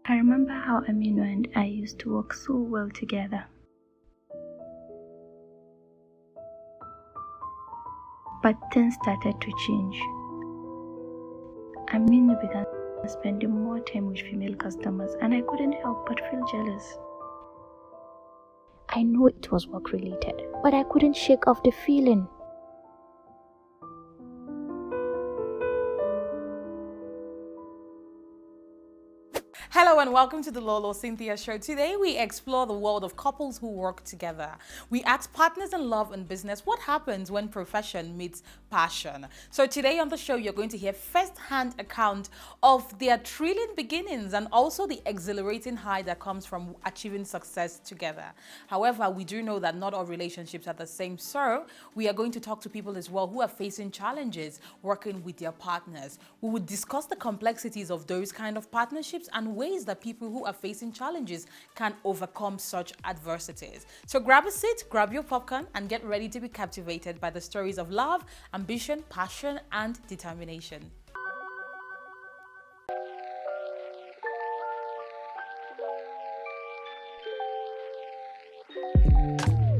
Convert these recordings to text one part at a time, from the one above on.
I remember how Amino and I used to work so well together. But things started to change. Amino began spending more time with female customers, and I couldn't help but feel jealous. I know it was work related, but I couldn't shake off the feeling. Hello and welcome to the Lolo Cynthia Show. Today we explore the world of couples who work together. We ask partners in love and business what happens when profession meets passion. So today on the show you're going to hear first-hand account of their thrilling beginnings and also the exhilarating high that comes from achieving success together. However, we do know that not all relationships are the same, so we are going to talk to people as well who are facing challenges working with their partners. We would discuss the complexities of those kind of partnerships and ways that people who are facing challenges can overcome such adversities. So grab a seat, grab your popcorn, and get ready to be captivated by the stories of love, ambition, passion, and determination.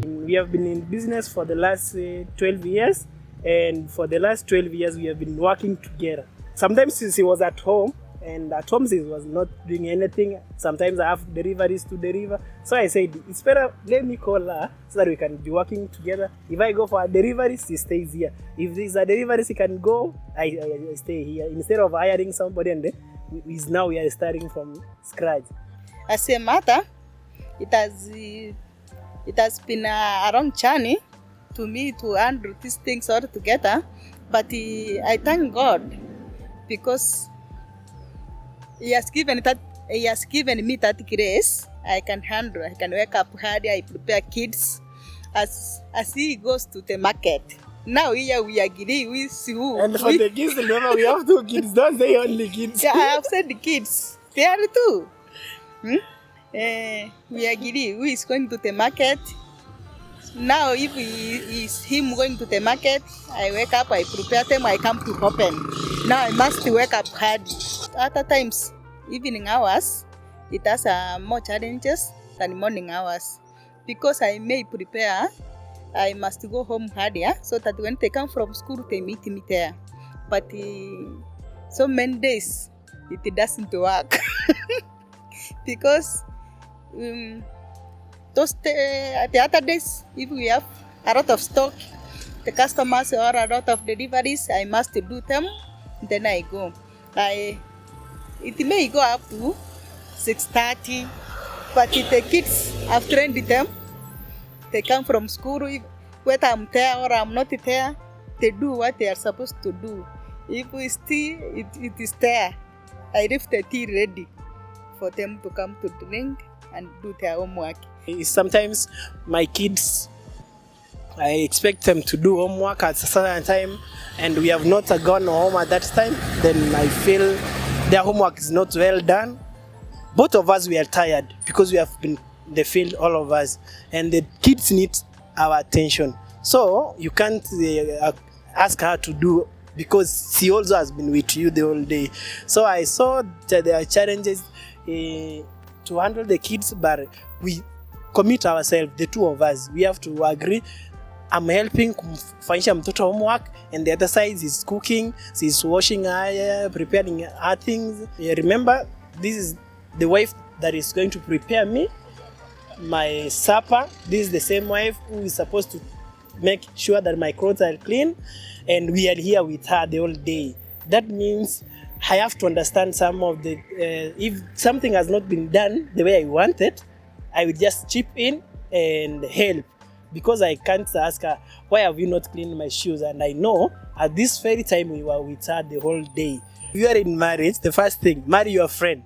We have been in business for the last 12 years, and for the last 12 years we have been working together. Sometimes since he was at home, and at home he was not doing anything. Sometimes I have deliveries to deliver. So I said, it's better let me call her so that we can be working together. If I go for a delivery, she stays here. If there's a delivery she can go, I stay here. Instead of hiring somebody and then now we are starting from scratch. As a matter, it has been a long journey to me to handle these things all together. But I thank God because He has given me that grace. I can handle. I can wake up early. I prepare kids as he goes to the market. Now here we agree with who. And for the kids, remember we have 2 kids. Don't say only kids. Yeah, I have said the kids. They are 2. We agree who is going to the market. Now if is him going to the market, I wake up, I prepare them, I come to open. Now I must wake up hard. Other times, evening hours, it has more challenges than morning hours. Because I may prepare, I must go home earlier so that when they come from school, they meet me there. But so many days, it doesn't work. Because the other days, if we have a lot of stock, the customers or a lot of deliveries, I must do them, then I go. It may go up to 6:30, but if the kids have trained them, they come from school, whether I'm there or I'm not there, they do what they are supposed to do. If we still, it is there, I leave the tea ready for them to come to drink and do their homework. Sometimes my kids, I expect them to do homework at a certain time and we have not gone home at that time, then I feel their homework is not well done. Both of us, we are tired because we have been in the field, all of us, and the kids need our attention. So you can't ask her to do because she also has been with you the whole day. So I saw that there are challenges to handle the kids, but we commit ourselves, the 2 of us. We have to agree. I'm helping kumfanyisha mtoto homework, and the other side is cooking, she's washing her, preparing her things. Remember, this is the wife that is going to prepare me my supper. This is the same wife who is supposed to make sure that my clothes are clean, and we are here with her the whole day. That means I have to understand some of the, if something has not been done the way I want it, I will just chip in and help. Because I can't ask her, why have you not cleaned my shoes? And I know at this very time we were with her the whole day. If you are in marriage, the first thing, marry your friend.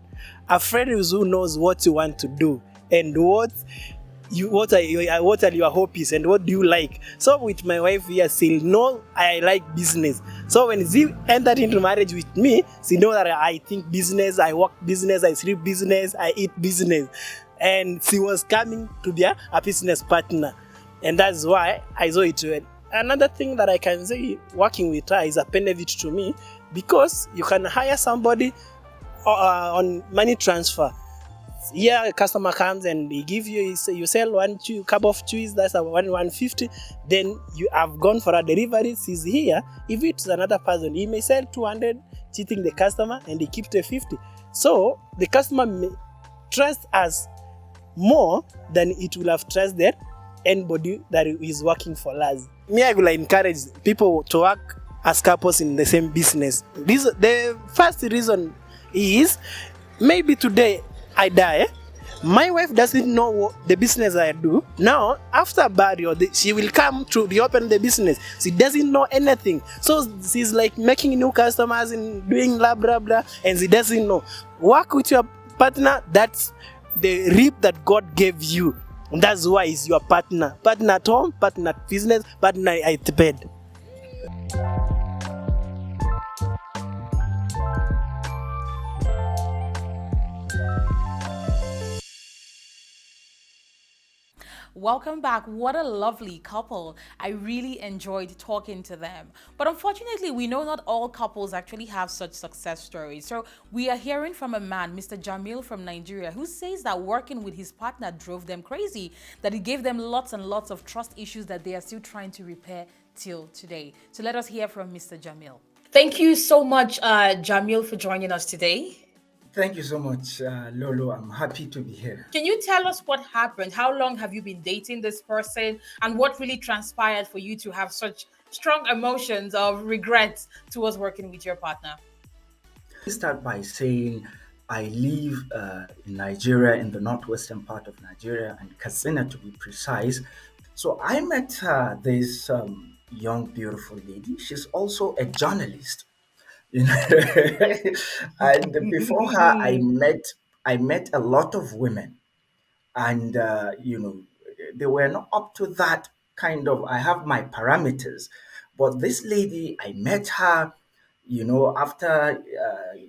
A friend who knows what you want to do and what are your hobbies and what do you like. So with my wife here, she'll know I like business. So when she entered into marriage with me, she knows that I think business, I work business, I sleep business, I eat business. And she was coming to be a business partner. And that's why I saw it well. Another thing that I can say working with her is a benefit to me because you can hire somebody on money transfer. here a customer comes and he give you, you sell cup of cheese, that's a 150, then you have gone for a delivery, he's here. If it's another person, he may sell 200, cheating the customer, and he keeps the 50. So the customer may trust us more than it will have trusted anybody that is working for us. Me, I will encourage people to work as couples in the same business. The first reason is, maybe today I die, my wife doesn't know what the business I do. Now, after burial, she will come to reopen the business. She doesn't know anything. So she's like making new customers and doing blah, blah, blah, and she doesn't know. Work with your partner, that's the reap that God gave you. And that's why he's your partner. Partner at home, partner at business, partner at bed. Welcome back. What a lovely couple. I really enjoyed talking to them. But unfortunately, we know not all couples actually have such success stories. So we are hearing from a man, Mr. Jamil from Nigeria, who says that working with his partner drove them crazy, that it gave them lots and lots of trust issues that they are still trying to repair till today. So let us hear from Mr. Jamil. Thank you so much, Jamil, for joining us today. Thank you so much, Lolo. I'm happy to be here. Can you tell us what happened? How long have you been dating this person, and what really transpired for you to have such strong emotions of regret towards working with your partner? Let me start by saying I live in Nigeria, in the northwestern part of Nigeria, and Katsina to be precise. So I met this young, beautiful lady. She's also a journalist. You know, and before her, I met a lot of women, and they were not up to that kind of. I have my parameters, but this lady, I met her, after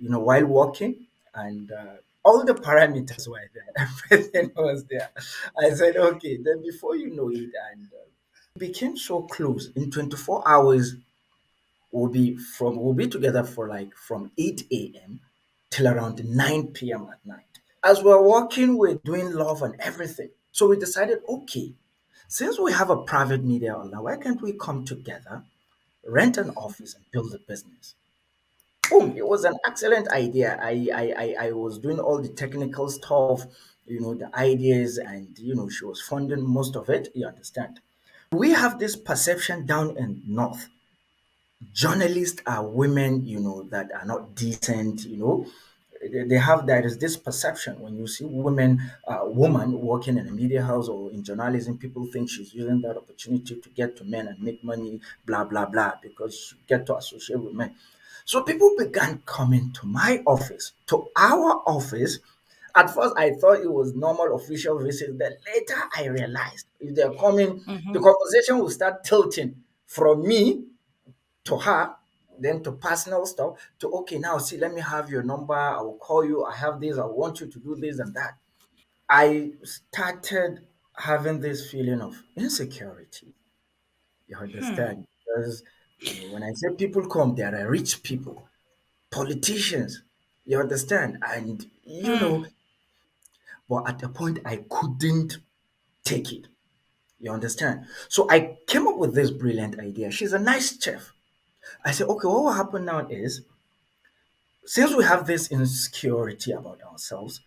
while walking, and all the parameters were there. Everything was there. I said, okay. Then before you know it, and became so close in 24 hours. We'll be together for like from 8 a.m. till around 9 p.m. at night. As we're walking, we're doing love and everything. So we decided, okay, since we have a private media online, why can't we come together, rent an office, and build a business? Boom! It was an excellent idea. I was doing all the technical stuff, the ideas, and she was funding most of it. You understand? We have this perception down in North. Journalists are women, that are not decent. They have there is this perception when you see woman working in a media house or in journalism, people think she's using that opportunity to get to men and make money, blah blah blah, because you get to associate with men. So people began coming to my office, to our office. At first, I thought it was normal official visit. Then later, I realized if they're coming, the conversation will start tilting from me to her, then to personal stuff, to okay, now see, let me have your number. I will call you. I have this. I want you to do this and that. I started having this feeling of insecurity. You understand? Because when I say people come, there are rich people, politicians. You understand? And but at a point I couldn't take it. You understand? So I came up with this brilliant idea. She's a nice chef. I said, okay, what will happen now is since we have this insecurity about ourselves,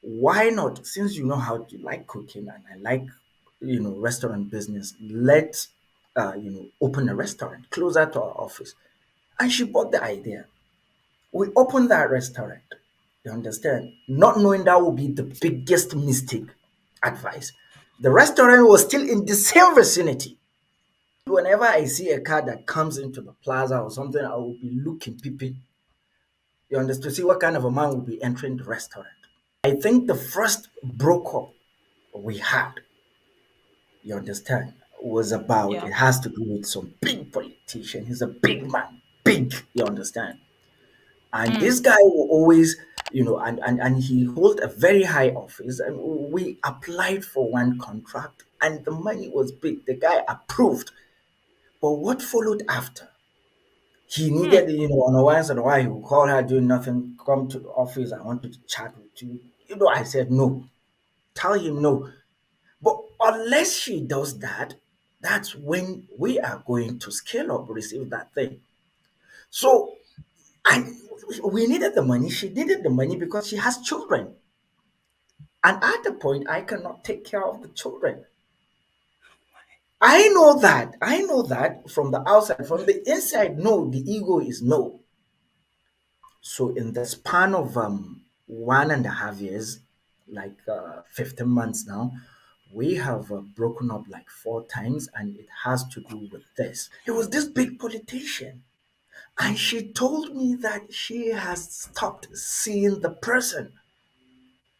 why not, since you know how to like cooking and I like, restaurant business, let's, open a restaurant closer to our office. And she bought the idea. We opened that restaurant. You understand? Not knowing that would be the biggest mistake advice. The restaurant was still in the same vicinity. Whenever I see a car that comes into the plaza or something, I will be looking, peeping. You understand? To see what kind of a man will be entering the restaurant. I think the first broke up we had, you understand, was about Yeah. it has to do with some big politician. He's a big man, big, you understand. And this guy will always, and he hold a very high office. And we applied for one contract, and the money was big. The guy approved. But what followed after? He needed, on a once in a while, he would call her doing nothing, come to the office, I wanted to chat with you. I said no. Tell him no. But unless she does that, that's when we are going to scale up, receive that thing. So I we needed the money. She needed the money because she has children. And at the point, I cannot take care of the children. I know that. I know that from the outside. From the inside, no, the ego is no. So in the span of 1.5 years, like 15 months now, we have broken up like 4 times, and it has to do with this. It was this big politician, and she told me that she has stopped seeing the person,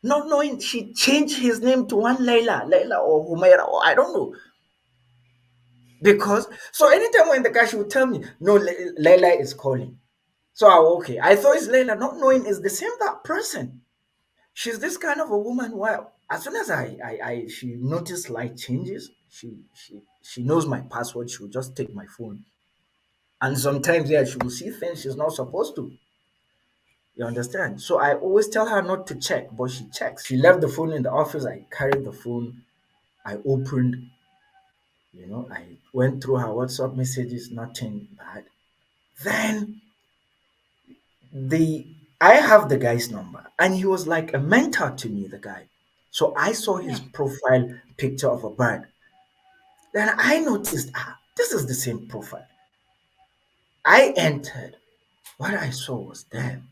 not knowing she changed his name to one Layla or Humaira, or I don't know. Because so anytime when the guy, she would tell me, no, Layla is calling. So okay, I thought it's Layla, not knowing it's the same that person. She's this kind of a woman where as soon as she noticed light changes, she knows my password. She will just take my phone, and sometimes yeah, she will see things she's not supposed to. You understand? So I always tell her not to check, but she checks. She left the phone in the office. I carried the phone. I opened. I went through her WhatsApp messages. Nothing bad. Then the I have the guy's number, and he was like a mentor to me, the guy. So I saw his profile picture of a bird. Then I noticed, this is the same profile. I entered. What I saw was them.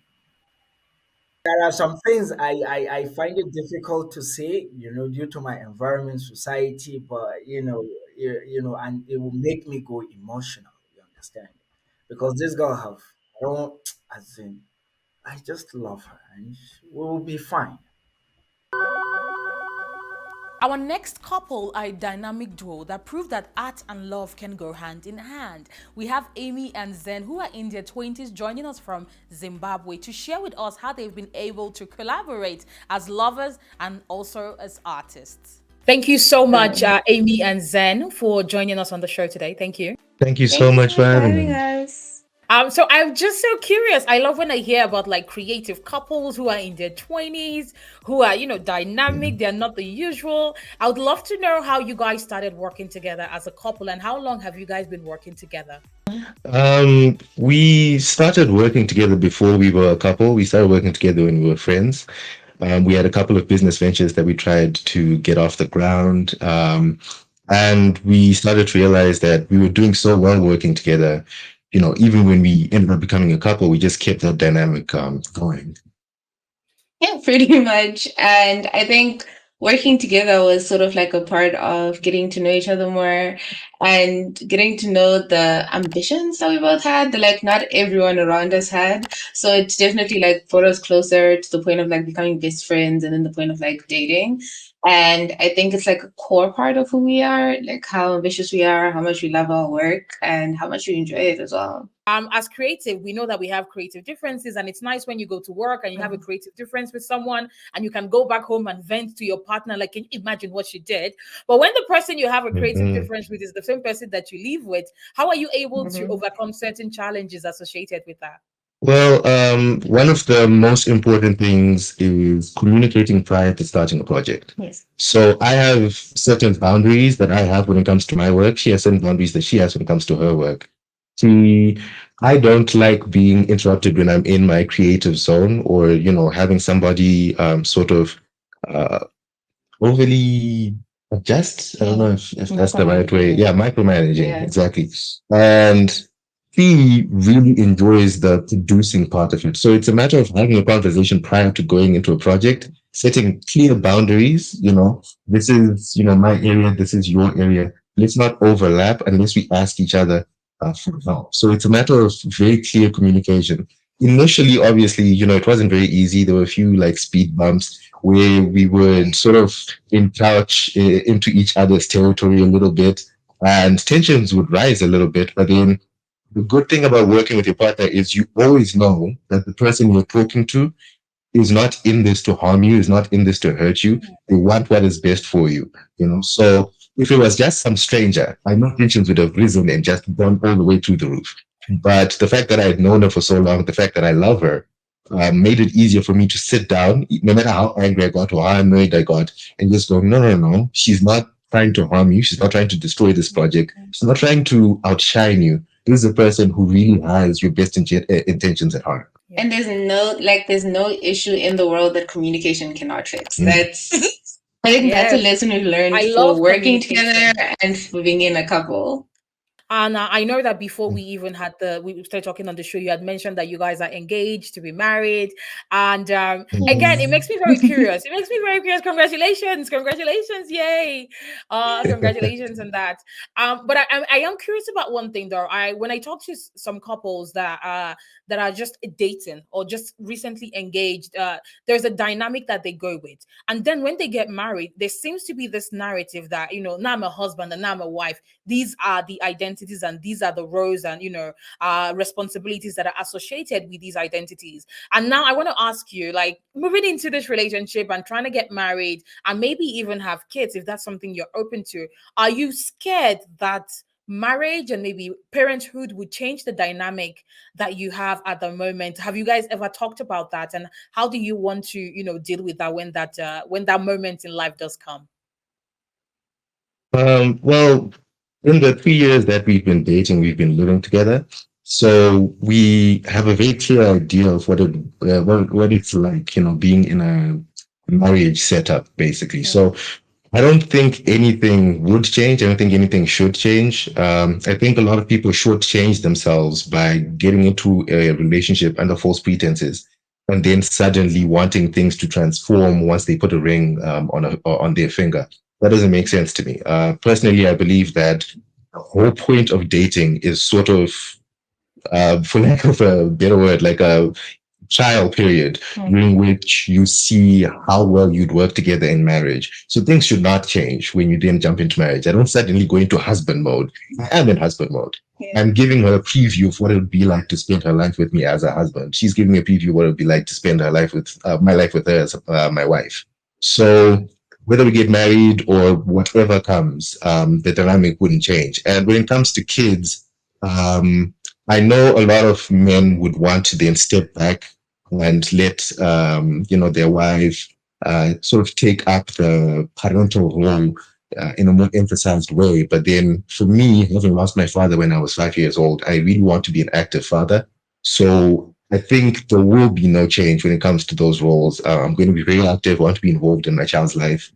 There are some things I find it difficult to say, due to my environment, society, but and it will make me go emotional. You understand? Because this girl I don't, as in, I just love her, and we will be fine. Our next couple are a dynamic duo that prove that art and love can go hand in hand. We have Amy and Zen, who are in their 20s, joining us from Zimbabwe to share with us how they've been able to collaborate as lovers and also as artists. Thank you so much, Amy and Zen, for joining us on the show today. Thank you. Thank you Thank so you much so for much for having having me. us. So I'm just so curious. I love when I hear about like creative couples who are in their 20s, who are, dynamic. They're not the usual. I would love to know how you guys started working together as a couple, and how long have you guys been working together? We started working together before we were a couple. We started working together when we were friends. We had a couple of business ventures that we tried to get off the ground. And we started to realize that we were doing so well working together. Even when we ended up becoming a couple, we just kept that dynamic going. Yeah, pretty much. And I think working together was sort of like a part of getting to know each other more and getting to know the ambitions that we both had that like not everyone around us had. So it's definitely like brought us closer to the point of like becoming best friends and then the point of like dating. And I think it's like a core part of who we are, like how ambitious we are, how much we love our work, and how much we enjoy it as well. As creative, we know that we have creative differences, and it's nice when you go to work and you have a creative difference with someone and you can go back home and vent to your partner, like, can you imagine what she did? But when the person you have a creative Mhm. difference with is the same person that you live with, how are you able to Mhm. overcome certain challenges associated with that? Well, one of the most important things is communicating prior to starting a project. Yes. So I have certain boundaries that I have when it comes to my work. She has certain boundaries that she has when it comes to her work. See, I don't like being interrupted when I'm in my creative zone or, having somebody sort of uh, overly adjust. I don't know if that's the right way. Micromanaging. Yeah, micromanaging, Yeah. exactly. And he really enjoys the producing part of it. So it's a matter of having a conversation prior to going into a project, setting clear boundaries. This is, my area, this is your area. Let's not overlap unless we ask each other for help. So it's a matter of very clear communication. Initially, obviously, it wasn't very easy. There were a few like speed bumps where we would sort of encroach into each other's territory a little bit, and tensions would rise a little bit. But then the good thing about working with your partner is you always know that the person you're talking to is not in this to harm you, is not in this to hurt you. They want what is best for you. So if it was just some stranger, I know tensions would have risen and just gone all the way through the roof. But the fact that I had known her for so long, the fact that I love her, made it easier for me to sit down, no matter how angry I got or how annoyed I got, and just go, no, no, no, she's not trying to harm you. She's not trying to destroy this project. She's not trying to outshine you. This is a person who really has your best intentions at heart. And there's no issue in the world that communication cannot fix. That's I think that's a Yes. lesson we've learned I for love working communication. together and for being in a couple. And I know that before we even had we started talking on the show, you had mentioned that you guys are engaged to be married. And again, it makes me very curious. It makes me very curious. Congratulations, congratulations, yay! Congratulations on that. But I am curious about one thing though. When I talk to some couples that are just dating or just recently engaged, there's a dynamic that they go with, and then when they get married, there seems to be this narrative that now I'm a husband and now I'm a wife. These are the identities and these are the roles and responsibilities that are associated with these identities. And now I want to ask you, like, moving into this relationship and trying to get married and maybe even have kids, if that's something you're open to, are you scared that marriage and maybe parenthood would change the dynamic that you have at the moment? Have you guys ever talked about that, and how do you want to deal with that when that moment in life does come? Well, in the 3 years that we've been dating, we've been living together. So we have a very clear idea of what it's like, being in a marriage setup, basically. So I don't think anything would change. I don't think anything should change. I think a lot of people shortchange themselves by getting into a relationship under false pretenses, and then suddenly wanting things to transform once they put a ring on their finger. That doesn't make sense to me. Personally, I believe that the whole point of dating is sort of, for lack of a better word, like a trial period during which you see how well you'd work together in marriage. So things should not change when you then jump into marriage. I don't suddenly go into husband mode. I am in husband mode. I'm giving her a preview of what it would be like to spend her life with me as a husband. She's giving me a preview of what it would be like to spend her life with my life with her as my wife. So whether we get married or whatever comes, the dynamic wouldn't change. And when it comes to kids, I know a lot of men would want to then step back and let their wife sort of take up the parental role in a more emphasized way. But then for me, having lost my father when I was 5 years old, I really want to be an active father. So I think there will be no change when it comes to those roles. I'm going to be very active. I want to be involved in my child's life.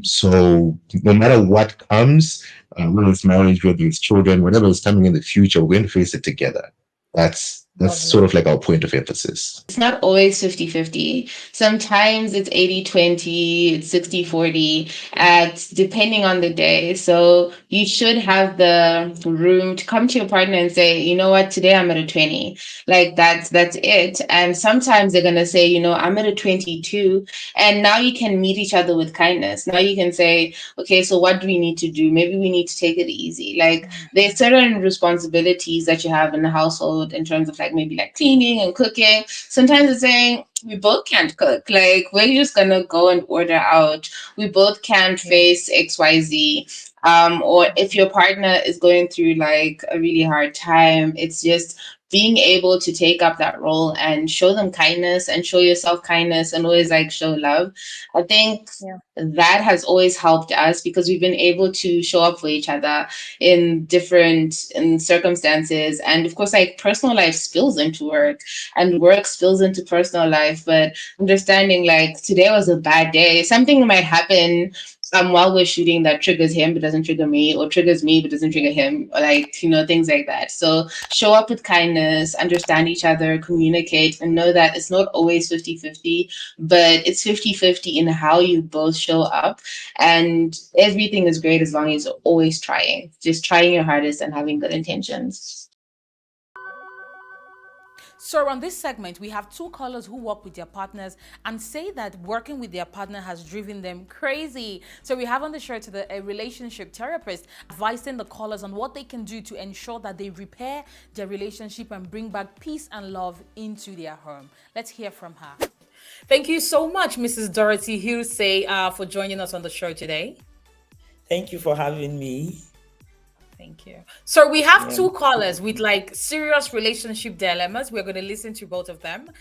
So no matter what comes, whether it's marriage, whether it's children, whatever is coming in the future, we're going to face it together. That's sort of like our point of emphasis. It's not always 50-50. Sometimes it's 80-20, it's 60-40, depending on the day. So you should have the room to come to your partner and say, you know what, today I'm at a 20. Like that's it. And sometimes they're gonna say, I'm at a 22. And now you can meet each other with kindness. Now you can say, okay, so what do we need to do? Maybe we need to take it easy. Like there's certain responsibilities that you have in the household in terms of like maybe like cleaning and cooking. Sometimes it's saying we both can't cook. Like we're just gonna go and order out. We both can't face XYZ. Or if your partner is going through like a really hard time, it's just being able to take up that role and show them kindness and show yourself kindness and always like show love. I think that has always helped us because we've been able to show up for each other in circumstances. And of course, like personal life spills into work and work spills into personal life. But understanding like today was a bad day, something might happen while we're shooting that triggers him but doesn't trigger me, or triggers me but doesn't trigger him, or like things like that. So show up with kindness, understand each other, communicate, and know that it's not always 50-50, but it's 50-50 in how you both show up. And everything is great as long as you're always just trying your hardest and having good intentions. So on this segment, we have two callers who work with their partners and say that working with their partner has driven them crazy. So we have on the show today a relationship therapist advising the callers on what they can do to ensure that they repair their relationship and bring back peace and love into their home. Let's hear from her. Thank you so much, Mrs. Dorothy Hulsey, for joining us on the show today. Thank you for having me. Thank you. So we have Yeah. two callers with like serious relationship dilemmas. We're going to listen to both of them.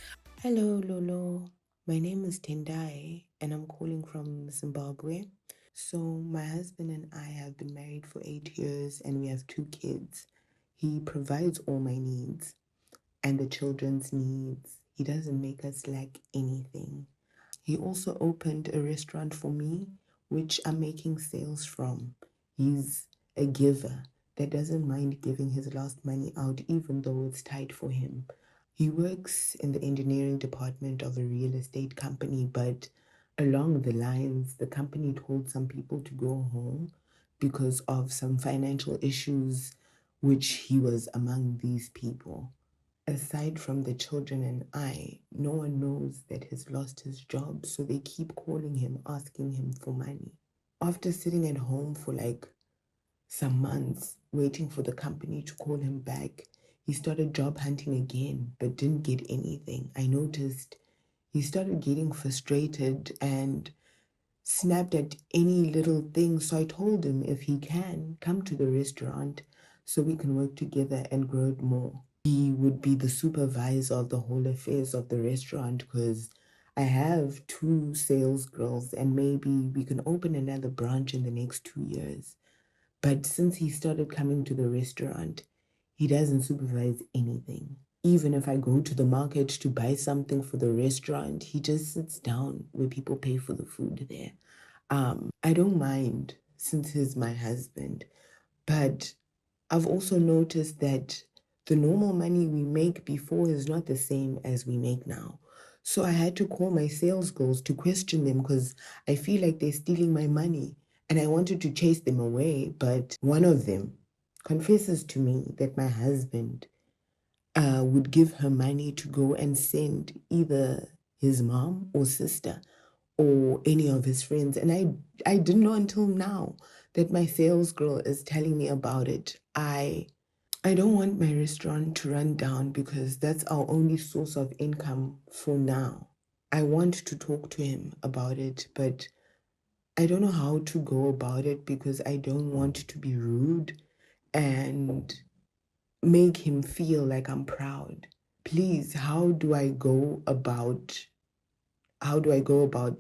Hello, Lolo. My name is Tendai, and I'm calling from Zimbabwe. So, my husband and I have been married for 8 years, and we have two kids. He provides all my needs and the children's needs. He doesn't make us lack anything. He also opened a restaurant for me, which I'm making sales from. He's a giver that doesn't mind giving his last money out, even though it's tight for him. He works in the engineering department of a real estate company, but along the lines, the company told some people to go home because of some financial issues, which he was among these people. Aside from the children and I, no one knows that he's lost his job, so they keep calling him, asking him for money. After sitting at home for like some months, waiting for the company to call him back, he started job hunting again, but didn't get anything. I noticed he started getting frustrated and snapped at any little thing. So I told him if he can, come to the restaurant so we can work together and grow it more. He would be the supervisor of the whole affairs of the restaurant because I have two sales girls and maybe we can open another branch in the next 2 years. But since he started coming to the restaurant, he doesn't supervise anything. Even if I go to the market to buy something for the restaurant, he just sits down where people pay for the food there. I don't mind since he's my husband, but I've also noticed that the normal money we make before is not the same as we make now. So I had to call my sales girls to question them because I feel like they're stealing my money. And I wanted to chase them away, but one of them confesses to me that my husband would give her money to go and send either his mom or sister or any of his friends. And I didn't know until now that my sales girl is telling me about it. I don't want my restaurant to run down because that's our only source of income for now. I want to talk to him about it, but I don't know how to go about it because I don't want to be rude and make him feel like I'm proud. Please, how do I go about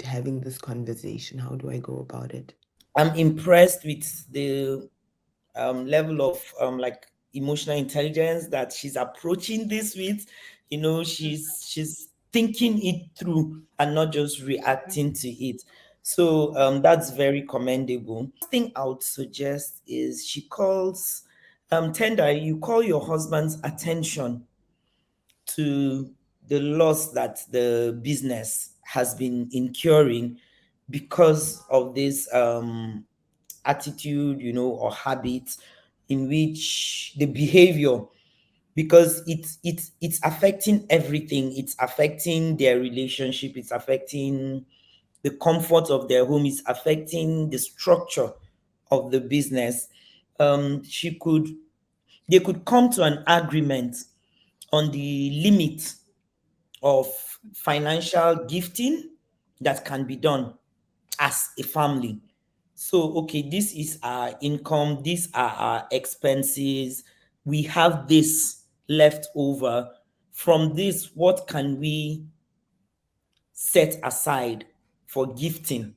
having this conversation? How do I go about it? I'm impressed with the level of like emotional intelligence that she's approaching this with. She's thinking it through and not just reacting to it. So that's very commendable. Thing I would suggest is she calls Tender, you call your husband's attention to the loss that the business has been incurring because of this attitude, or habit in which the behavior, because it's affecting everything. It's affecting their relationship, it's affecting the comfort of their home, it's affecting the structure of the business. She could They could come to an agreement on the limit of financial gifting that can be done as a family. So, okay, this is our income, these are our expenses. We have this left over. From this, what can we set aside for gifting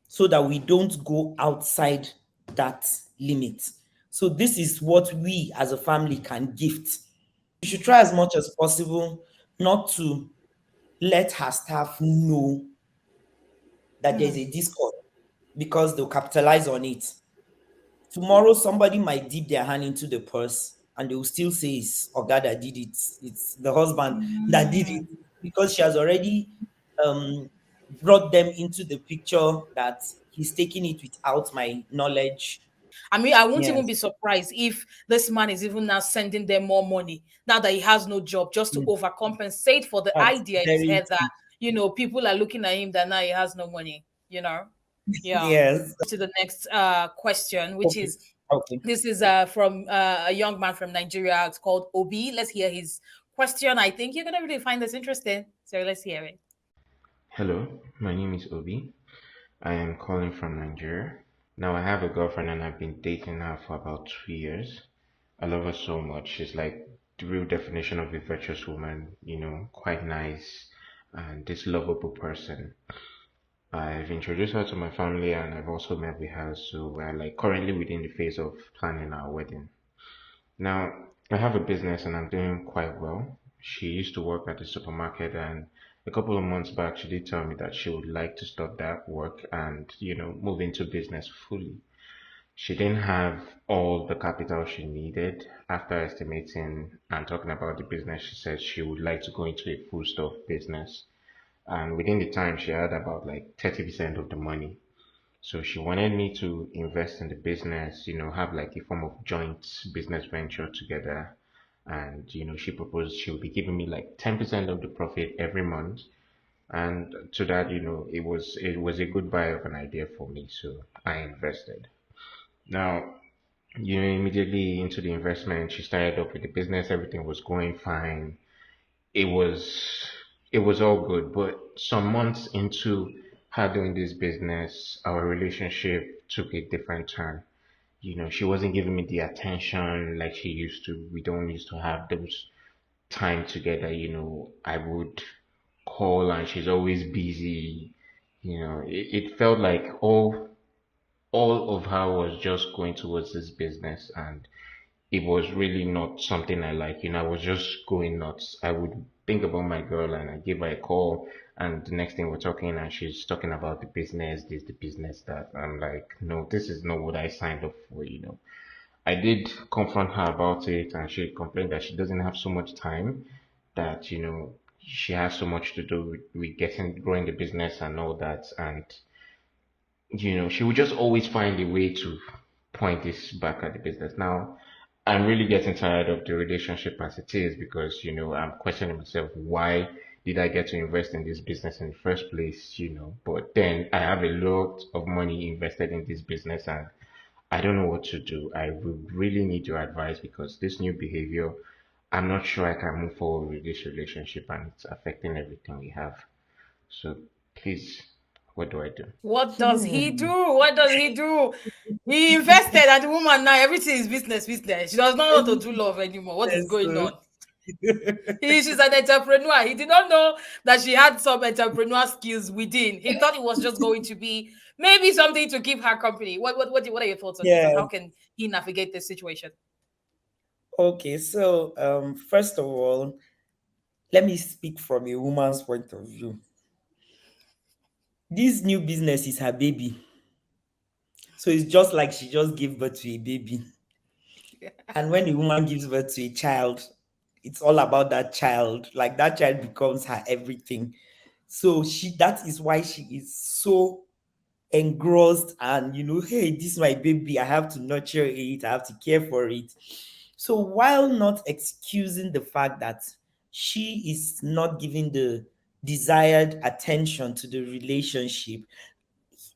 so that we don't go outside that limit? So, this is what we as a family can gift. We should try as much as possible not to let her staff know that there's a discord because they'll capitalize on it. Tomorrow, somebody might dip their hand into the purse and they will still say it's Oga that did it. It's the husband that did it because she has already brought them into the picture that he's taking it without my knowledge. I mean, I won't even Yes, be surprised if this man is even now sending them more money now that he has no job, just to mm, overcompensate for the that's idea in his very head that, true. people are looking at him that now he has no money, Yeah. Yes. To the next question, which Okay. is Okay. this is from a young man from Nigeria. It's called Obi. Let's hear his question. I think you're going to really find this interesting. So let's hear it. Hello, my name is Obi. I am calling from Nigeria. Now I have a girlfriend and I've been dating her for about 2 years. I love her so much. She's like the real definition of a virtuous woman, quite nice and this lovable person. I've introduced her to my family and I've also met with her, so we're like currently within the phase of planning our wedding. Now, I have a business and I'm doing quite well. She used to work at the supermarket, and a couple of months back, she did tell me that she would like to stop that work and, move into business fully. She didn't have all the capital she needed. After estimating and talking about the business, she said she would like to go into a full stop business. And within the time, she had about like 30% of the money. So she wanted me to invest in the business, have like a form of joint business venture together. And, she proposed she would be giving me like 10% of the profit every month. And to that, it was a good buy of an idea for me. So I invested. Now, immediately into the investment, she started up with the business. Everything was going fine. It was it was all good, but some months into her doing this business, our relationship took a different turn. She wasn't giving me the attention like she used to. We don't used to have those time together. I would call and she's always busy. It felt like all of her was just going towards this business, and it was really not something I like. I was just going nuts. I would think about my girl and I give her a call, and the next thing we're talking, and she's talking about the business, this, the business, that. I'm like, no, this is not what I signed up for. I did confront her about it, and she complained that she doesn't have so much time, that, she has so much to do with getting, growing the business and all that. And she would just always find a way to point this back at the business. Now, I'm really getting tired of the relationship as it is, because, I'm questioning myself, why did I get to invest in this business in the first place? But then I have a lot of money invested in this business and I don't know what to do. I would really need your advice, because this new behavior, I'm not sure I can move forward with this relationship and it's affecting everything we have. So please, what do I do? What does he do? Hmm. What does he do? He invested, and the woman now everything is business, business. She does not want to do love anymore. What is going So, on? She's an entrepreneur. He did not know that she had some entrepreneur skills within. He thought it was just going to be maybe something to keep her company. What are your thoughts on this, and yeah. how can he navigate this situation? Okay. So, first of all, let me speak from a woman's point of view. This new business is her baby. So it's just like she just gave birth to a baby. And when a woman gives birth to a child, it's all about that child. Like that child becomes her everything. So that is why she is so engrossed, and hey, this is my baby. I have to nurture it, I have to care for it. So while not excusing the fact that she is not giving the desired attention to the relationship,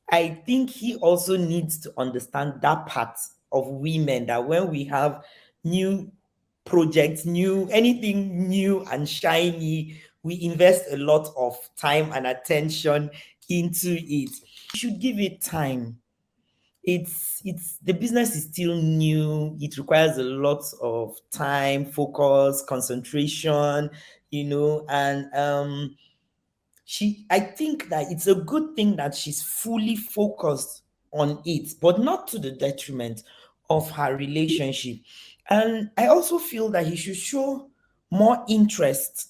I think he also needs to understand that part of women, that when we have new projects, new anything new and shiny, we invest a lot of time and attention into it. We should give it time. It's the business is still new. It requires a lot of time, focus, concentration, and I think that it's a good thing that she's fully focused on it, but not to the detriment of her relationship. And I also feel that he should show more interest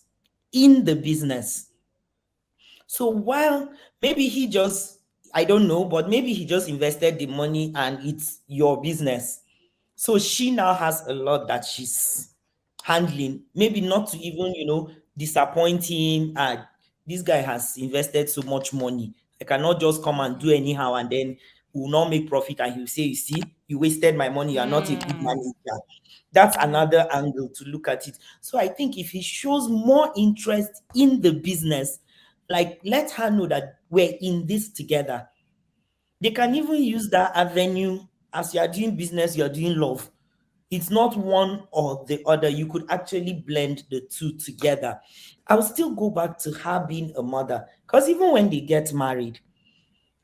in the business. So while maybe I don't know, but maybe he just invested the money and it's your business. So she now has a lot that she's handling. Maybe not to even, disappoint him. This guy has invested so much money. I cannot just come and do anyhow, and then we will not make profit. And he'll say, you see, you wasted my money. You are not a good Mm, manager. That's mm. another angle to look at it. So I think if he shows more interest in the business, like let her know that we're in this together. They can even use that avenue. As you are doing business, you are doing love. It's not one or the other. You could actually blend the two together. I will still go back to her being a mother, because even when they get married,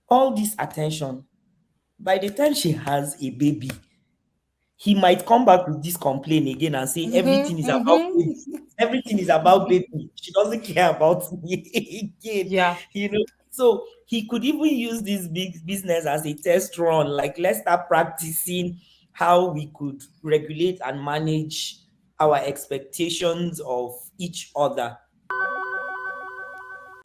all this attention by the time she has a baby, he might come back with this complaint again and say everything is about baby. Everything is about baby. She doesn't care about me again. Yeah. So he could even use this big business as a test run. Like, let's start practicing how we could regulate and manage our expectations of each other.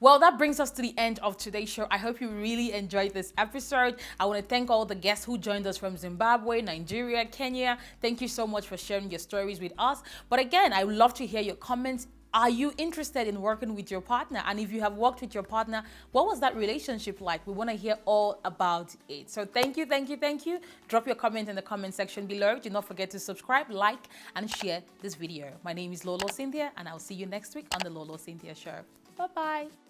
Well, that brings us to the end of today's show. I hope you really enjoyed this episode. I want to thank all the guests who joined us from Zimbabwe, Nigeria, Kenya. Thank you so much for sharing your stories with us. But again, I would love to hear your comments. Are you interested in working with your partner? And if you have worked with your partner, what was that relationship like? We want to hear all about it. So thank you, thank you, thank you. Drop your comment in the comment section below. Do not forget to subscribe, like, and share this video. My name is Lolo Cynthia, and I'll see you next week on the Lolo Cynthia Show. Bye-bye.